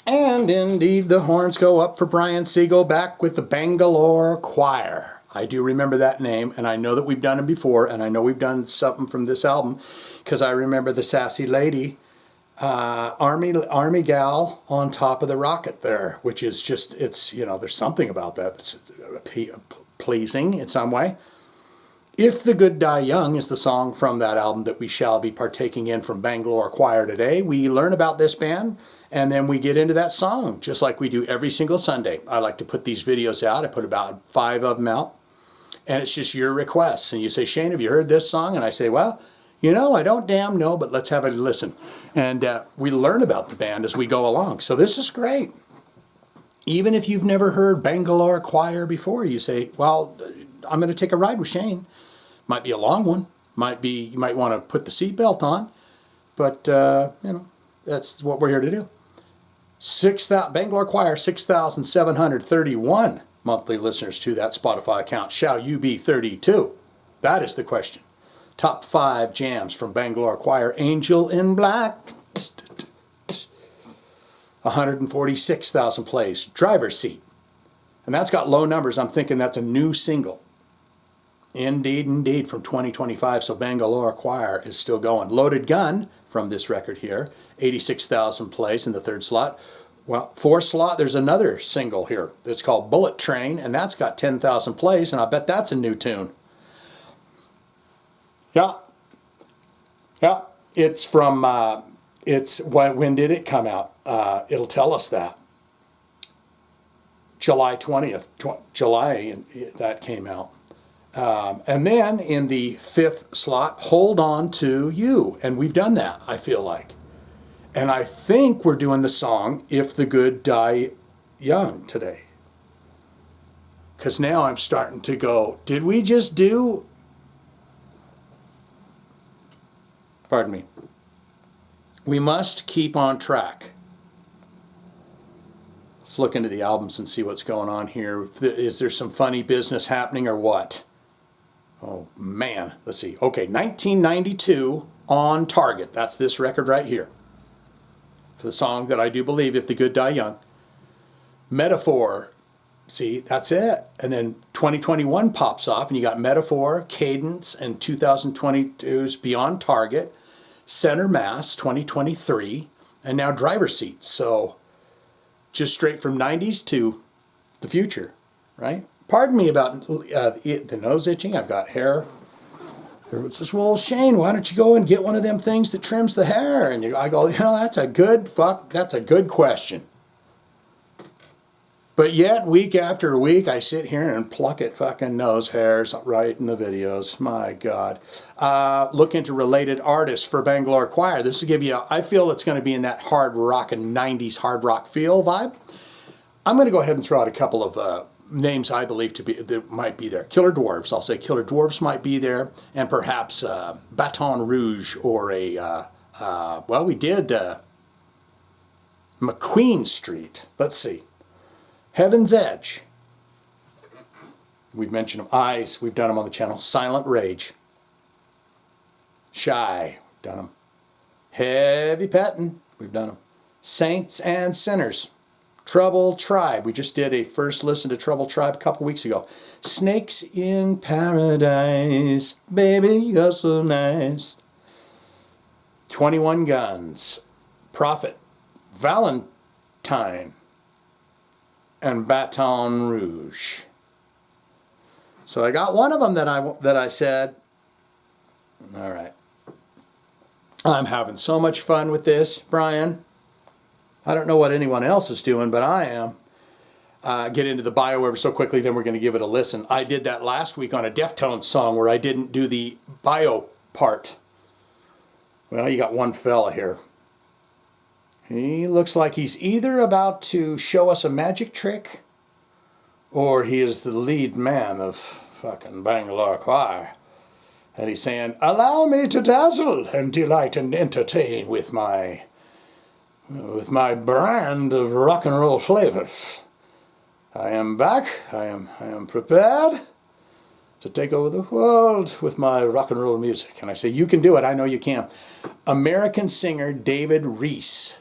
And indeed, the horns go up for Brian Siegel back with the Bangalore Choir. I do remember that name, and I know that we've done them before, and I know we've done something from this album, because I remember the sassy lady, army gal on top of the rocket there, which is just, it's, you know, there's something about that that's pleasing in some way. If the Good Die Young is the song from that album that we shall be partaking in from Bangalore Choir today. We learn about this band, and then we get into that song, just like we do every single Sunday. I like to put these videos out. I put about 5 of them out, and it's just your requests. And you say, Shane, have you heard this song? And I say, well, you know, I don't damn know, but let's have a listen. And we learn about the band as we go along. So this is great. Even if you've never heard Bangalore Choir before, you say, well, I'm going to take a ride with Shane. Might be a long one. Might be, you might want to put the seatbelt on. But, you know, that's what we're here to do. Bangalore Choir, 6,731 monthly listeners to that Spotify account. Shall you be 32? That is the question. Top 5 jams from Bangalore Choir. Angel in Black. 146,000 plays. Driver's Seat. And that's got low numbers. I'm thinking that's a new single. Indeed, indeed, from 2025. So Bangalore Choir is still going. Loaded Gun from this record here. 86,000 plays in the 3rd slot. Well, 4th slot, there's another single here. It's called Bullet Train, and that's got 10,000 plays, and I bet that's a new tune. Yeah. Yeah. It's from, when did it come out? It'll tell us that. July 20th, July that came out. And then in the 5th slot, Hold On To You. And we've done that, I feel like. And I think we're doing the song If the Good Die Young today. Because now I'm starting to go, did we just do... Pardon me. We must keep on track. Let's look into the albums and see what's going on here. Is there some funny business happening or what? Oh, man. Let's see. Okay, 1992, On Target. That's this record right here. For the song that I do believe, If the Good Die Young. Metaphor. See, that's it. And then 2021 pops off, and you got Metaphor, Cadence, and 2022's Beyond Target, Center Mass, 2023, and now Driver's Seat. So just straight from 90s to the future, right? Pardon me about the nose itching. I've got hair. Everyone says, well, Shane, why don't you go and get one of them things that trims the hair? And I go, you know, that's a good question. But yet, week after week, I sit here and pluck at fucking nose hairs right in the videos. My God. Look into related artists for Bangalore Choir. This will give you, I feel it's going to be in that hard rock and 90s hard rock feel vibe. I'm going to go ahead and throw out a couple of names I believe that might be there. Killer Dwarfs. I'll say Killer Dwarfs might be there. And perhaps Baton Rouge or well, we did McQueen Street. Let's see. Heaven's Edge. We've mentioned them. Eyes. We've done them on the channel. Silent Rage. Shy. We've done them. Heavy Pettin'. We've done them. Saints and Sinners. Trouble Tribe. We just did a first listen to Trouble Tribe a couple weeks ago. Snakes in Paradise. Baby, you're so nice. 21 Guns. Prophet. Valentine. And Baton Rouge. So I got one of them that I said, all right, I'm having so much fun with this, Brian. I don't know what anyone else is doing, but I am. Get into the bio ever so quickly, then we're going to give it a listen. I did that last week on a Deftones song where I didn't do the bio part. Well, you got one fella here. He looks like he's either about to show us a magic trick or he is the lead man of fucking Bangalore Choir. And he's saying, allow me to dazzle and delight and entertain with my brand of rock and roll flavors. I am back. I am prepared to take over the world with my rock and roll music. And I say, you can do it. I know you can. American singer David Reese.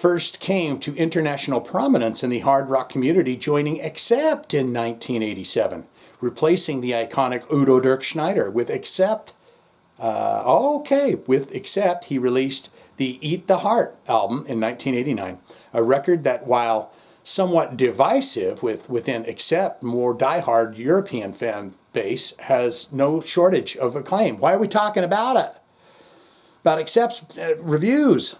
first came to international prominence in the hard rock community, joining Accept in 1987, replacing the iconic Udo Dirk Schneider with Accept. With Accept, he released the Eat the Heart album in 1989, a record that, while somewhat divisive within Accept, more diehard European fan base, has no shortage of acclaim. Why are we talking about it? About Accept's reviews.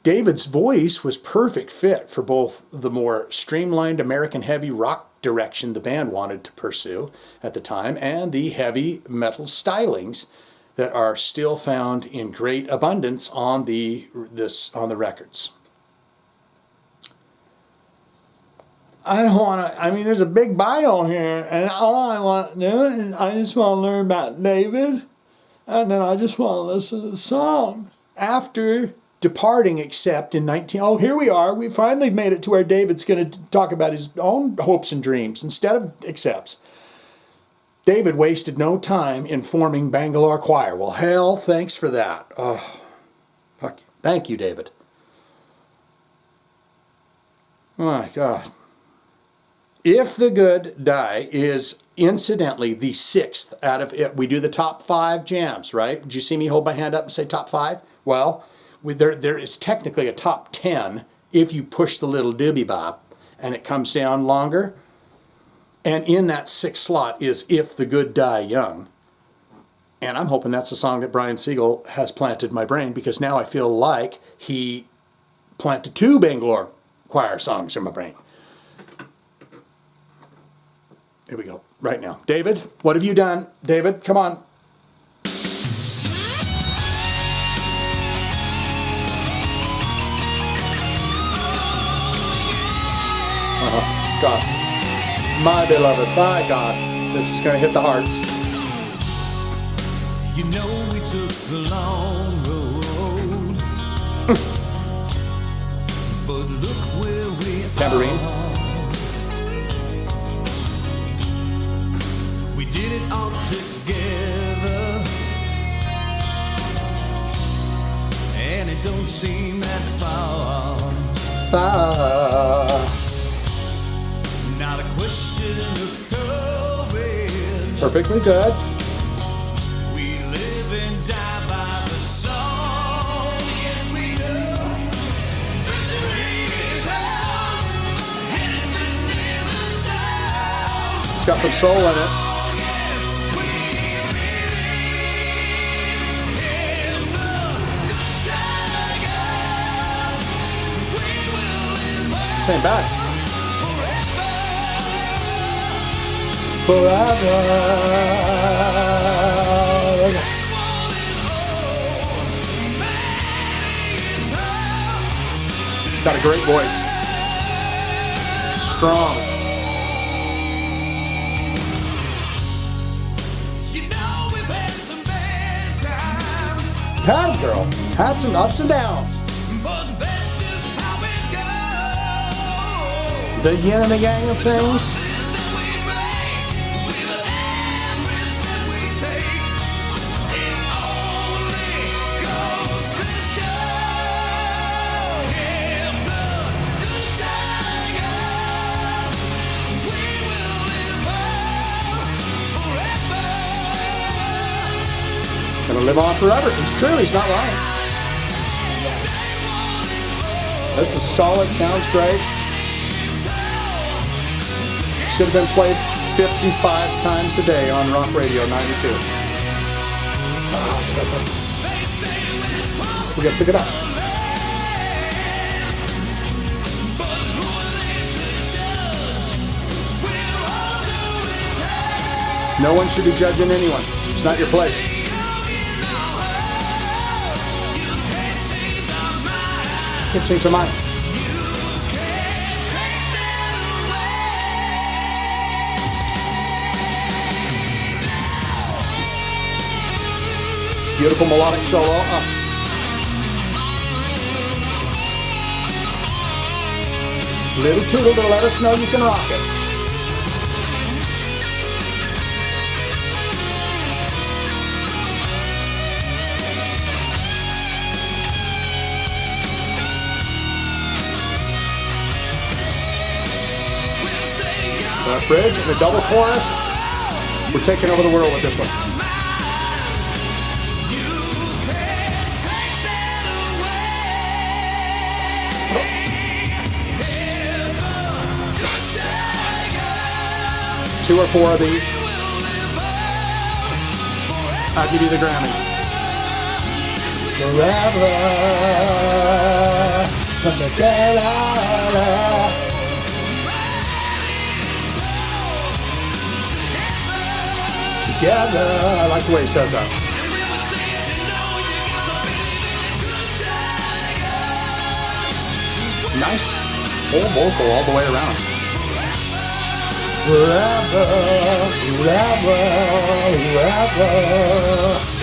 David's voice was perfect fit for both the more streamlined American heavy rock direction the band wanted to pursue at the time and the heavy metal stylings that are still found in great abundance on the records. I don't want to, there's a big bio here, and all I want to do is I just want to learn about David, and then I just want to listen to the song. After departing Accept in here we are. We finally made it to where David's going to talk about his own hopes and dreams instead of Accept's. David wasted no time in forming Bangalore Choir. Well, hell, thanks for that. Oh, fuck you. Thank you, David. Oh my God. If the Good Die is incidentally the 6th out of it. We do the top 5 jams, right? Did you see me hold my hand up and say top 5? Well, there is technically a top 10 if you push the little doobie bob and it comes down longer. And in that 6th slot is If the Good Die Young. And I'm hoping that's the song that Brian Siegel has planted in my brain, because now I feel like he planted 2 Bangalore Choir songs in my brain. Here we go, right now. David, what have you done? David, come on. God. My beloved, my God. This is going to hit the hearts. You know we took the long road, but look where we Tambourine. are. We did it all together, and it don't seem that far. Not a question of courage. Perfectly good. We live and die by the song. Yes, we do. Victory is ours, and it's written in the stars. It's got some soul in it. Same back. Forever. He's got a great voice. Strong. You know we've had some bad times. Had it, girl. Had some ups and downs. But that's just how it goes. The yin and the yang of things. Choices that we make, with every step we take, it only goes to show. If the good die young, we will live on forever. Gonna live on forever. It's true, he's not lying. This is solid, sounds great. Should have been played 55 times a day on Rock Radio 92. We gotta pick it up. No one should be judging anyone. It's not your place. Can't change their mind. Beautiful melodic solo. Little tootle to let us know you can rock it. The bridge and the double chorus. We're taking over the world with this one. Two or four of these. I'll give you the Grammy. Forever. Together. I like the way he says that. Nice full vocal all the way around. Forever, forever, forever.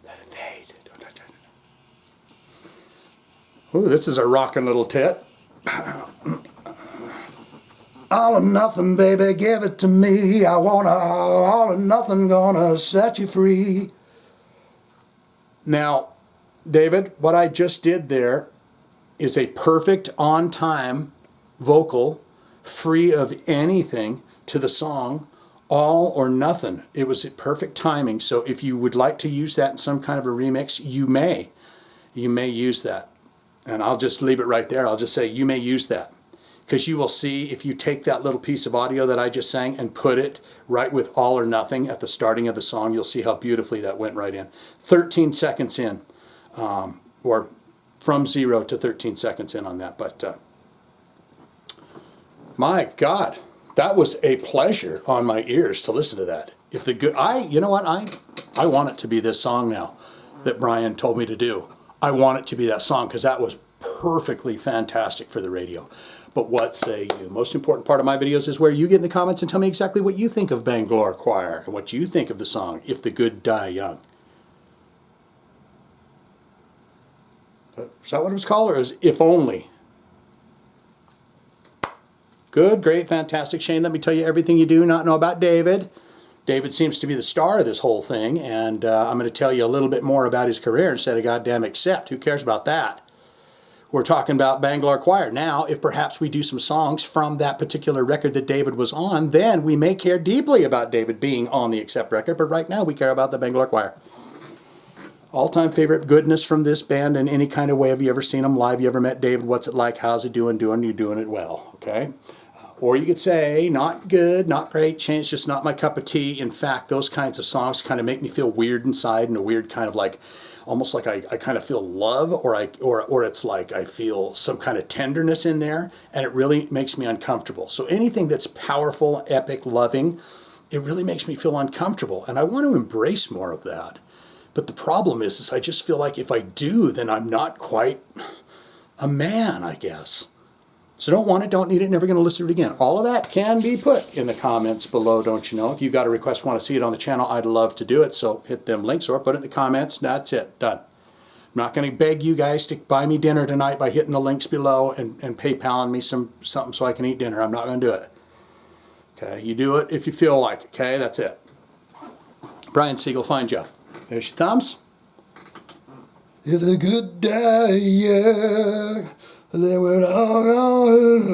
Let it fade. Don't touch it. Ooh, this is a rockin' little tit. All or nothing, baby, give it to me. I wanna all or nothing, gonna set you free. Now, David, what I just did there is a perfect on-time vocal, free of anything to the song, all or nothing. It was perfect timing. So if you would like to use that in some kind of a remix, you may use that. And I'll just leave it right there. I'll just say you may use that. Because you will see if you take that little piece of audio that I just sang and put it right with all or nothing at the starting of the song, you'll see how beautifully that went right in. 13 seconds in, or from 0 to 13 seconds in on that. But my God, that was a pleasure on my ears to listen to that. If the good, you know what, I want it to be this song now that Brian told me to do. I want it to be that song because that was perfectly fantastic for the radio. But what say you? Most important part of my videos is where you get in the comments and tell me exactly what you think of Bangalore Choir and what you think of the song, If the Good Die Young. Is that what it was called, or is If Only? Good, great, fantastic. Shane, let me tell you everything you do not know about David. David seems to be the star of this whole thing, and I'm going to tell you a little bit more about his career instead of goddamn accept. Who cares about that? We're talking about Bangalore Choir. Now, if perhaps we do some songs from that particular record that David was on, then we may care deeply about David being on the Accept record, but right now we care about the Bangalore Choir. All-time favorite goodness from this band in any kind of way. Have you ever seen them live? You ever met David? What's it like? How's it doing? You're doing it well, okay? Or you could say, not good, not great, change, just not my cup of tea. In fact, those kinds of songs kind of make me feel weird inside, and a weird kind of like, almost like I kind of feel love, or it's like I feel some kind of tenderness in there, and it really makes me uncomfortable. So anything that's powerful, epic, loving, it really makes me feel uncomfortable, and I want to embrace more of that. But the problem is I just feel like if I do, then I'm not quite a man, I guess. So don't want it, don't need it, never going to listen to it again. All of that can be put in the comments below, don't you know? If you got a request, want to see it on the channel, I'd love to do it. So hit them links or put it in the comments. That's it, done. I'm not going to beg you guys to buy me dinner tonight by hitting the links below and PayPaling me something so I can eat dinner. I'm not going to do it. Okay, you do it if you feel like it. Okay, that's it. Brian Siegel, find you. There's your thumbs. If the good die young, they were all gone.